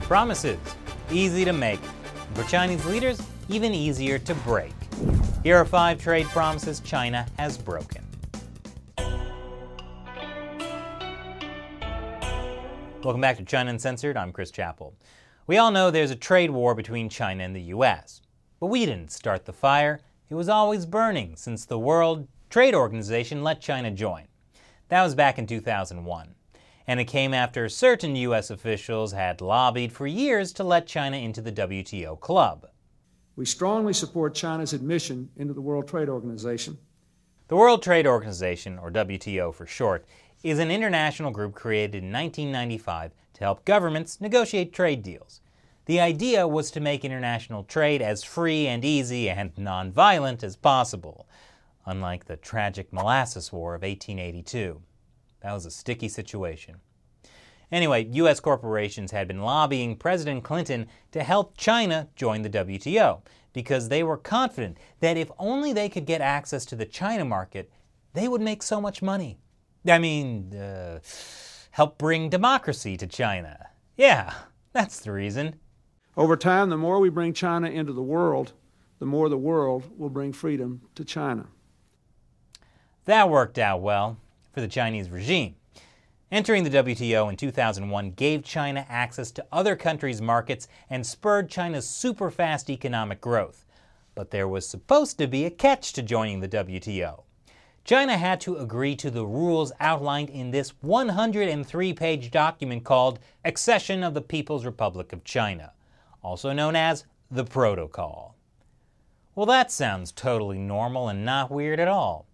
Promises, easy to make. For Chinese leaders, even easier to break. Here are 5 trade promises China has broken. Welcome back to China Uncensored. I'm Chris Chappell. We all know there's a trade war between China and the U.S. But we didn't start the fire. It was always burning since the World Trade Organization let China join. That was back in 2001. And it came after certain U.S. officials had lobbied for years to let China into the WTO club. We strongly support China's admission into the World Trade Organization. The World Trade Organization, or WTO for short, is an international group created in 1995 to help governments negotiate trade deals. The idea was to make international trade as free and easy and non-violent as possible, unlike the tragic Molasses War of 1882. That was a sticky situation. Anyway, U.S. corporations had been lobbying President Clinton to help China join the WTO because they were confident that if only they could get access to the China market, they would make so much money. Help bring democracy to China. Yeah, that's the reason. Over time, the more we bring China into the world, the more the world will bring freedom to China. That worked out well for the Chinese regime. Entering the WTO in 2001 gave China access to other countries' markets and spurred China's super-fast economic growth. But there was supposed to be a catch to joining the WTO. China had to agree to the rules outlined in this 103-page document called Accession of the People's Republic of China, also known as the Protocol. Well, that sounds totally normal and not weird at all.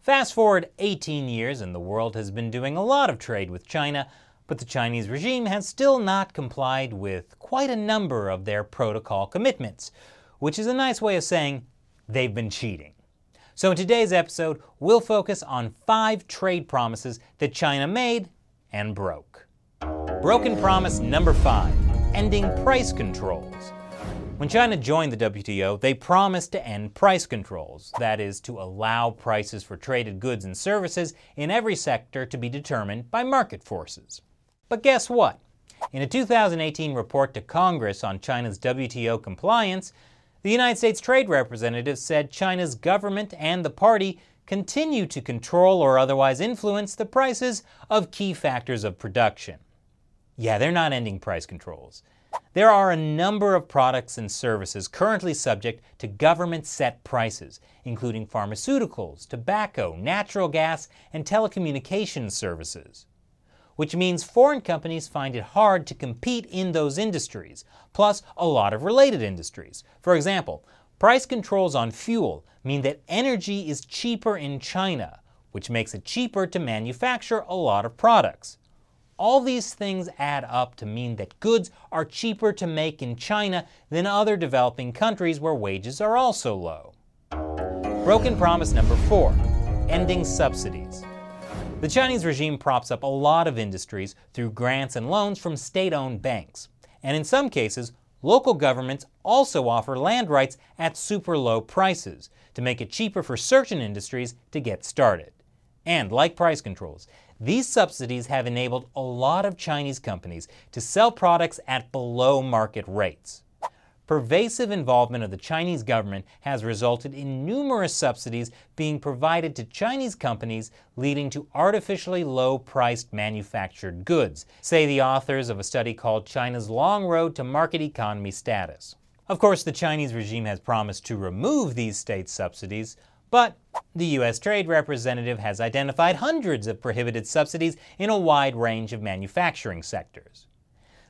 Fast forward 18 years and the world has been doing a lot of trade with China, but the Chinese regime has still not complied with quite a number of their protocol commitments, which is a nice way of saying they've been cheating. So in today's episode, we'll focus on 5 trade promises that China made and broke. Broken promise number 5, ending price controls. When China joined the WTO, they promised to end price controls, that is, to allow prices for traded goods and services in every sector to be determined by market forces. But guess what? In a 2018 report to Congress on China's WTO compliance, the United States Trade Representative said China's government and the party continue to control or otherwise influence the prices of key factors of production. Yeah, they're not ending price controls. There are a number of products and services currently subject to government-set prices, including pharmaceuticals, tobacco, natural gas, and telecommunications services. Which means foreign companies find it hard to compete in those industries, plus a lot of related industries. For example, price controls on fuel mean that energy is cheaper in China, which makes it cheaper to manufacture a lot of products. All these things add up to mean that goods are cheaper to make in China than other developing countries where wages are also low. Broken promise number 4, ending subsidies. The Chinese regime props up a lot of industries through grants and loans from state-owned banks. And in some cases, local governments also offer land rights at super low prices to make it cheaper for certain industries to get started. And like price controls, these subsidies have enabled a lot of Chinese companies to sell products at below market rates. Pervasive involvement of the Chinese government has resulted in numerous subsidies being provided to Chinese companies, leading to artificially low-priced manufactured goods, say the authors of a study called China's Long Road to Market Economy Status. Of course, the Chinese regime has promised to remove these state subsidies, but the U.S. Trade Representative has identified hundreds of prohibited subsidies in a wide range of manufacturing sectors.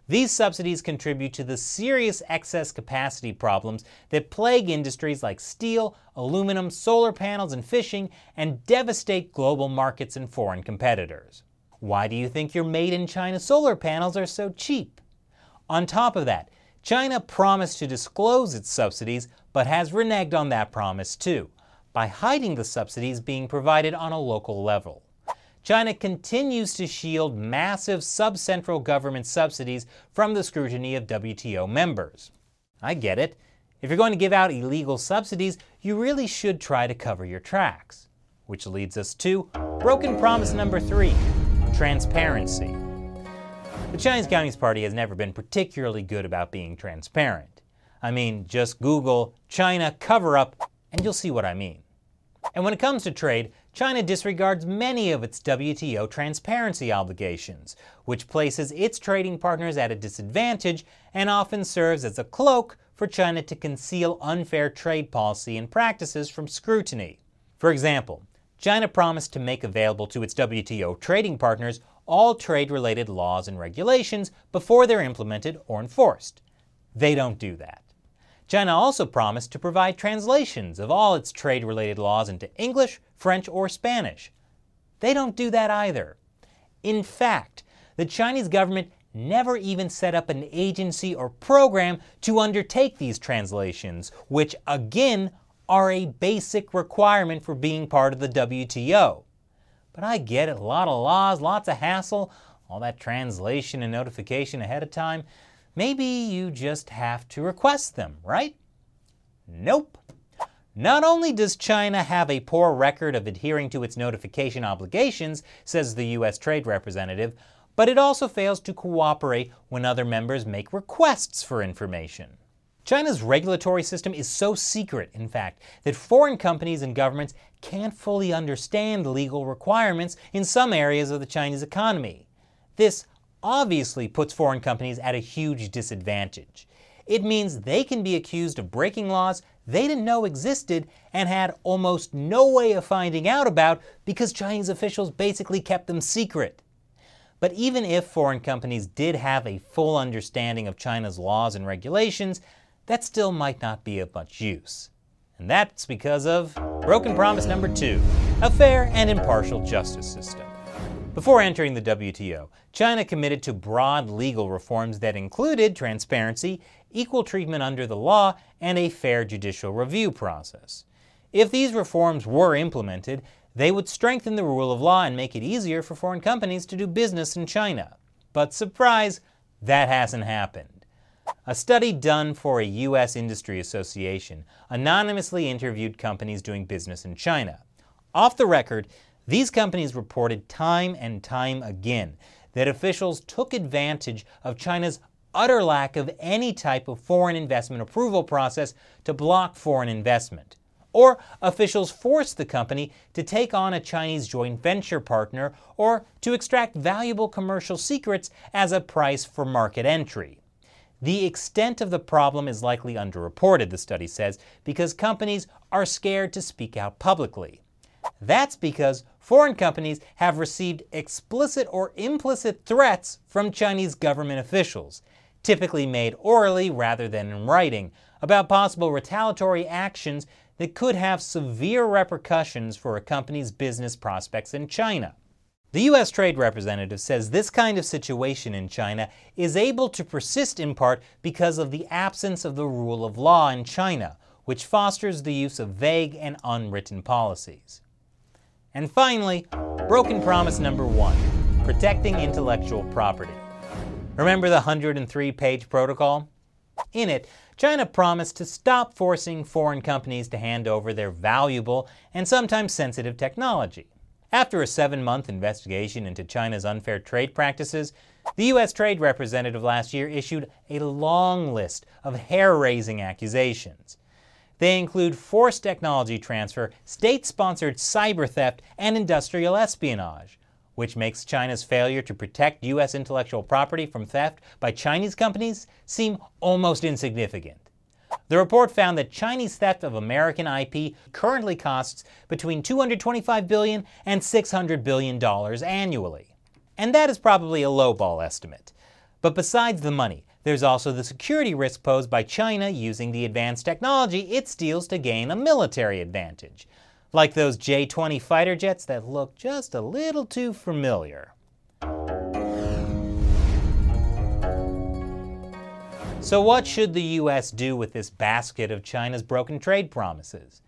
These subsidies contribute to the serious excess capacity problems that plague industries like steel, aluminum, solar panels, and fishing, and devastate global markets and foreign competitors. Why do you think your made-in-China solar panels are so cheap? On top of that, China promised to disclose its subsidies, but has reneged on that promise too, by hiding the subsidies being provided on a local level. China continues to shield massive sub-central government subsidies from the scrutiny of WTO members. I get it. If you're going to give out illegal subsidies, you really should try to cover your tracks. Which leads us to broken promise number 3, transparency. The Chinese Communist Party has never been particularly good about being transparent. I mean, just Google China cover-up and you'll see what I mean. And when it comes to trade, China disregards many of its WTO transparency obligations, which places its trading partners at a disadvantage and often serves as a cloak for China to conceal unfair trade policy and practices from scrutiny. For example, China promised to make available to its WTO trading partners all trade-related laws and regulations before they're implemented or enforced. They don't do that. China also promised to provide translations of all its trade-related laws into English, French, or Spanish. They don't do that either. In fact, the Chinese government never even set up an agency or program to undertake these translations, which again are a basic requirement for being part of the WTO. But I get it, a lot of laws, lots of hassle, all that translation and notification ahead of time. Maybe you just have to request them, right? Nope. Not only does China have a poor record of adhering to its notification obligations, says the U.S. Trade Representative, but it also fails to cooperate when other members make requests for information. China's regulatory system is so secret, in fact, that foreign companies and governments can't fully understand legal requirements in some areas of the Chinese economy. This obviously puts foreign companies at a huge disadvantage. It means they can be accused of breaking laws they didn't know existed and had almost no way of finding out about because Chinese officials basically kept them secret. But even if foreign companies did have a full understanding of China's laws and regulations, that still might not be of much use. And that's because of broken promise number 2, a fair and impartial justice system. Before entering the WTO, China committed to broad legal reforms that included transparency, equal treatment under the law, and a fair judicial review process. If these reforms were implemented, they would strengthen the rule of law and make it easier for foreign companies to do business in China. But surprise, that hasn't happened. A study done for a U.S. industry association anonymously interviewed companies doing business in China. Off the record, these companies reported time and time again that officials took advantage of China's utter lack of any type of foreign investment approval process to block foreign investment. Or officials forced the company to take on a Chinese joint venture partner or to extract valuable commercial secrets as a price for market entry. The extent of the problem is likely underreported, the study says, because companies are scared to speak out publicly. That's because foreign companies have received explicit or implicit threats from Chinese government officials, typically made orally rather than in writing, about possible retaliatory actions that could have severe repercussions for a company's business prospects in China. The U.S. Trade Representative says this kind of situation in China is able to persist in part because of the absence of the rule of law in China, which fosters the use of vague and unwritten policies. And finally, broken promise number 1, protecting intellectual property. Remember the 103-page protocol? In it, China promised to stop forcing foreign companies to hand over their valuable and sometimes sensitive technology. After a 7-month investigation into China's unfair trade practices, the U.S. Trade Representative last year issued a long list of hair-raising accusations. They include forced technology transfer, state-sponsored cyber theft, and industrial espionage, which makes China's failure to protect U.S. intellectual property from theft by Chinese companies seem almost insignificant. The report found that Chinese theft of American IP currently costs between $225 billion and $600 billion annually. And that is probably a lowball estimate. But besides the money, there's also the security risk posed by China using the advanced technology it steals to gain a military advantage, like those J-20 fighter jets that look just a little too familiar. So what should the U.S. do with this basket of China's broken trade promises?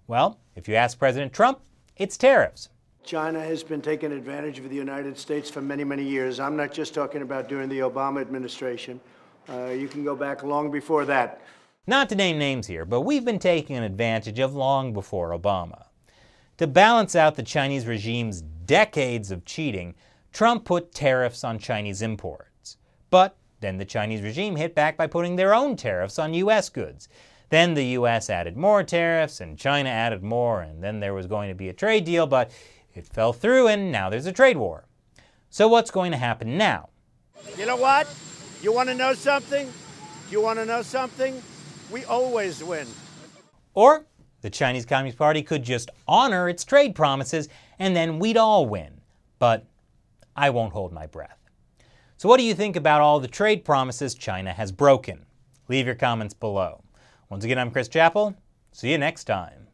Well, if you ask President Trump, it's tariffs. China has been taking advantage of the United States for many, many years. I'm not just talking about during the Obama administration. You can go back long before that. Not to name names here, but we've been taking advantage of long before Obama. To balance out the Chinese regime's decades of cheating, Trump put tariffs on Chinese imports. But then the Chinese regime hit back by putting their own tariffs on U.S. goods. Then the U.S. added more tariffs, and China added more, and then there was going to be a trade deal, but it fell through, and now there's a trade war. So what's going to happen now? You know what? You want to know something? You want to know something? We always win. Or the Chinese Communist Party could just honor its trade promises, and then we'd all win. But I won't hold my breath. So what do you think about all the trade promises China has broken? Leave your comments below. Once again, I'm Chris Chappell. See you next time.